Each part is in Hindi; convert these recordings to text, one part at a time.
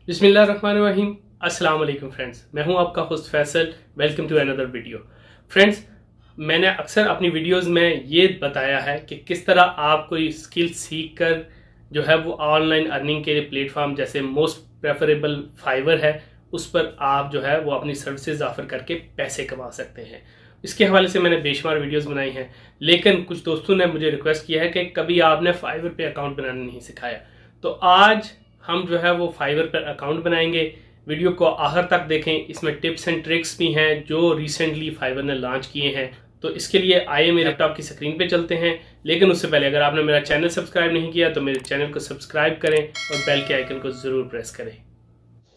बिस्मिल्लाहिर्रहमानिर्रहीम। अस्सलाम वालेकुम फ्रेंड्स, मैं हूं आपका host Faisal. Welcome to another video. Friends, मैंने अक्सर अपनी वीडियोस में ये बताया है कि किस तरह आप कोई स्किल सीख कर जो है वो ऑनलाइन अर्निंग के प्लेटफॉर्म जैसे मोस्ट प्रेफरेबल फाइवर है, उस पर आप जो है वो अपनी सर्विसेज ऑफर करके पैसे कमा सकते हैं। इसके हवाले से मैंने बेशुमार वीडियोस बनाई हैं, लेकिन कुछ दोस्तों ने मुझे रिक्वेस्ट किया है कि कभी आपने फाइवर पे अकाउंट बनाना नहीं सिखाया। तो आज हम जो है वो फाइवर पर अकाउंट बनाएंगे। वीडियो को आखिर तक देखें, इसमें टिप्स एंड ट्रिक्स भी हैं जो रिसेंटली फाइवर ने लॉन्च किए हैं। तो इसके लिए आइए मेरे लैपटॉप की स्क्रीन पे चलते हैं। लेकिन उससे पहले अगर आपने मेरा चैनल सब्सक्राइब नहीं किया तो मेरे चैनल को सब्सक्राइब करें और बेल के आइकन को ज़रूर प्रेस करें।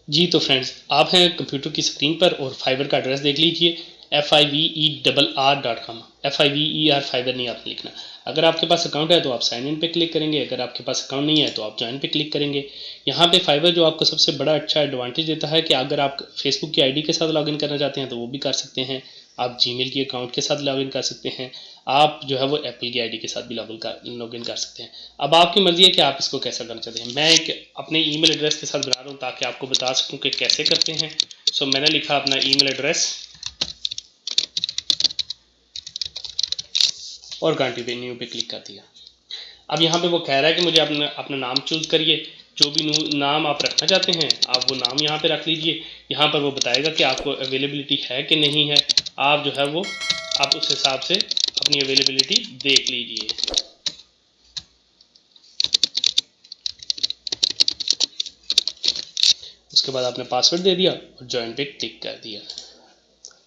जी तो फ्रेंड्स, आप हैं कंप्यूटर की स्क्रीन पर और फाइवर का एड्रेस देख लीजिए, fiverr.com। FIVER फाइवर नहीं आपने लिखना। अगर आपके पास अकाउंट है तो आप साइन इन पे क्लिक करेंगे, अगर आपके पास अकाउंट नहीं है तो आप ज्वाइन पे क्लिक करेंगे। यहाँ पे फाइवर जो आपको सबसे बड़ा अच्छा एडवांटेज देता है कि अगर आप फेसबुक की आईडी के साथ लॉगिन करना चाहते हैं तो वो भी कर सकते हैं, आप जीमेल की अकाउंट के साथ लॉगिन कर सकते हैं, आप जो है वो एप्पल की आईडी के साथ भी लॉगिन कर सकते हैं। अब आपकी मर्जी है कि आप इसको कैसा करना चाहते हैं। मैं एक अपने ईमेल एड्रेस के साथ बना रहा हूँ ताकि आपको बता सकूँ कि कैसे करते हैं। सो मैंने लिखा अपना ईमेल एड्रेस और कंटिन्यू पे क्लिक कर दिया। अब यहाँ पे वो कह रहा है कि मुझे अपना नाम चूज करिए, जो भी नाम आप रखना चाहते हैं आप वो नाम यहाँ पे रख लीजिए। यहाँ पर वो बताएगा कि आपको अवेलेबिलिटी है कि नहीं है। आप जो है वो आप उस हिसाब से अपनी अवेलेबिलिटी देख लीजिए। उसके बाद आपने पासवर्ड दे दिया और ज्वाइन पे क्लिक कर दिया।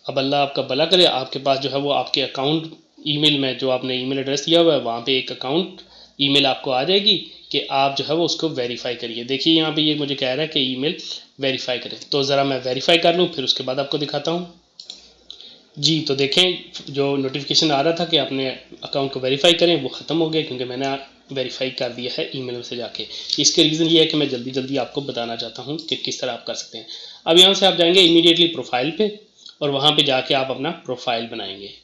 अब अल्लाह आपका भला करे, आपके पास जो है वो आपके अकाउंट ईमेल में जो आपने ईमेल एड्रेस दिया हुआ है वहाँ पे एक अकाउंट ईमेल आपको आ जाएगी कि आप जो है वो उसको वेरीफाई करिए। देखिए यहाँ पे ये मुझे कह रहा है कि ईमेल वेरीफाई करें, तो ज़रा मैं वेरीफाई कर लूँ फिर उसके बाद आपको दिखाता हूँ। जी तो देखें, जो नोटिफिकेशन आ रहा था कि अपने अकाउंट को वेरीफाई करें वो ख़त्म हो गया क्योंकि मैंने वेरीफाई कर दिया है ईमेल से जाके। इसके रीज़न ये है कि मैं जल्दी जल्दी आपको बताना चाहता हूँ कि किस तरह आप कर सकते हैं। अब यहाँ से आप जाएंगे इमीडिएटली प्रोफाइल पे और वहाँ पे जाके आप अपना प्रोफाइल बनाएंगे।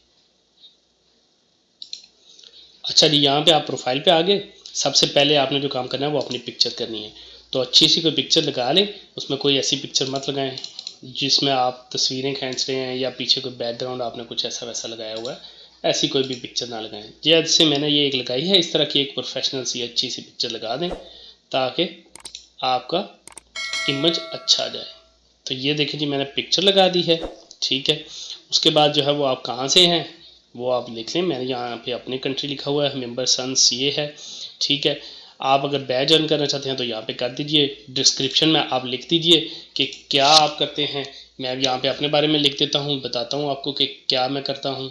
अच्छा जी, यहाँ पे आप प्रोफाइल पे आ गए। सबसे पहले आपने जो काम करना है वो अपनी पिक्चर करनी है। तो अच्छी सी कोई पिक्चर लगा लें, उसमें कोई ऐसी पिक्चर मत लगाएं जिसमें आप तस्वीरें खींच रहे हैं या पीछे कोई बैकग्राउंड आपने कुछ ऐसा वैसा लगाया हुआ है। ऐसी कोई भी पिक्चर ना लगाएं। जैसे मैंने ये एक लगाई है, इस तरह की एक प्रोफेशनल सी अच्छी सी पिक्चर लगा दें ताकि आपका इमेज अच्छा आ जाए। तो ये देखिए जी, मैंने पिक्चर लगा दी है, ठीक है। उसके बाद जो है वो आप कहाँ से हैं वो आप लिख लें। मैंने यहाँ पे अपनी कंट्री लिखा हुआ है, मेंबर सन्स ये है, ठीक है। आप अगर बैच अर्न करना चाहते हैं तो यहाँ पे कर दीजिए। डिस्क्रिप्शन में आप लिख दीजिए कि क्या आप करते हैं। मैं अब यहाँ पे अपने बारे में लिख देता हूँ, बताता हूँ आपको कि क्या मैं करता हूँ।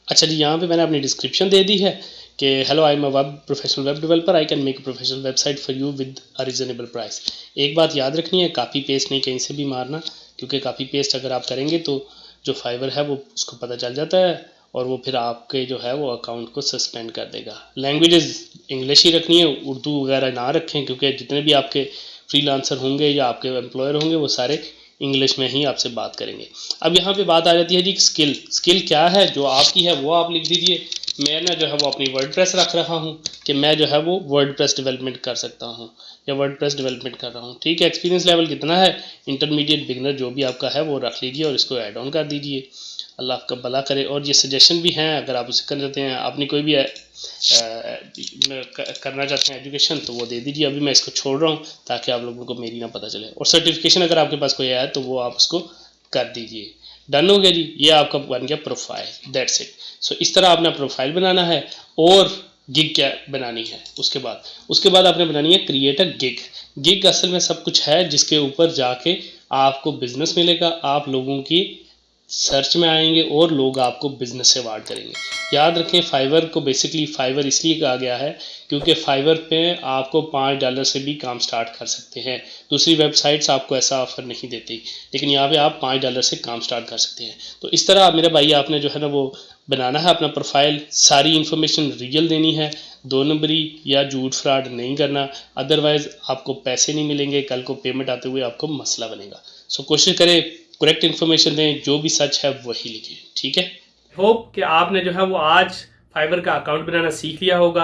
अच्छा जी, यहाँ पे मैंने अपनी डिस्क्रिप्शन दे दी है कि hello, I am a professional web developer, I can make a professional website for you with a reasonable price. एक बात याद रखनी है, कॉपी पेस्ट नहीं कहीं से भी मारना, क्योंकि कॉपी पेस्ट अगर आप करेंगे तो जो फाइवर है वो उसको पता चल जाता है और वो फिर आपके जो है वो अकाउंट को सस्पेंड कर देगा। लैंग्वेजेस इंग्लिश ही रखनी है, उर्दू वगैरह ना रखें, क्योंकि जितने भी आपके फ्रीलांसर होंगे या आपके एम्प्लॉयर होंगे वो सारे इंग्लिश में ही आपसे बात करेंगे। अब यहाँ पे बात आ जाती है जी स्किल क्या है जो आपकी है वो आप लिख दीजिए। मैं ना जो है वो अपनी वर्डप्रेस रख रहा हूँ कि मैं जो है वो वर्डप्रेस डेवलपमेंट कर सकता हूँ या वर्डप्रेस डेवलपमेंट कर रहा हूँ, ठीक है। एक्सपीरियंस लेवल कितना है, इंटरमीडिएट बिगनर जो भी आपका है वो रख लीजिए और इसको ऐड ऑन कर दीजिए। अल्लाह आपका भला करे। और ये सजेशन भी हैं, अगर आप उसे कर देते हैं, अपनी कोई भी करना चाहते हैं एजुकेशन तो वो दे दीजिए। अभी मैं इसको छोड़ रहा हूँ ताकि आप लोगों को मेरी ना पता चले। और सर्टिफिकेशन अगर आपके पास कोई है तो वो आप उसको कर दीजिए। डन हो गया जी, ये आपका बन गया प्रोफाइल, दैट्स इट। सो इस तरह आपने प्रोफाइल बनाना है। और गिग क्या बनानी है, उसके बाद आपने बनानी है क्रिएट अ गिग असल में सब कुछ है जिसके ऊपर जाके आपको बिजनेस मिलेगा, आप लोगों की सर्च में आएंगे और लोग आपको बिजनेस से अवार्ड करेंगे। याद रखें, फाइवर को बेसिकली फाइवर इसलिए कहा गया है क्योंकि फाइवर पे आपको $5 से भी काम स्टार्ट कर सकते हैं। दूसरी वेबसाइट्स आपको ऐसा ऑफर नहीं देती, लेकिन यहाँ पे आप $5 से काम स्टार्ट कर सकते हैं। तो इस तरह मेरे भाई आपने जो है ना वो बनाना है अपना प्रोफाइल। सारी इन्फॉर्मेशन रियल देनी है, 2 नंबरी या झूठ फ्रॉड नहीं करना, अदरवाइज आपको पैसे नहीं मिलेंगे, कल को पेमेंट आते हुए आपको मसला बनेगा। सो कोशिश करें करेक्ट इन्फॉर्मेशन दें, जो भी सच है वही लिखें, ठीक है। होप कि आपने जो है वो आज फाइवर का अकाउंट बनाना सीख लिया होगा।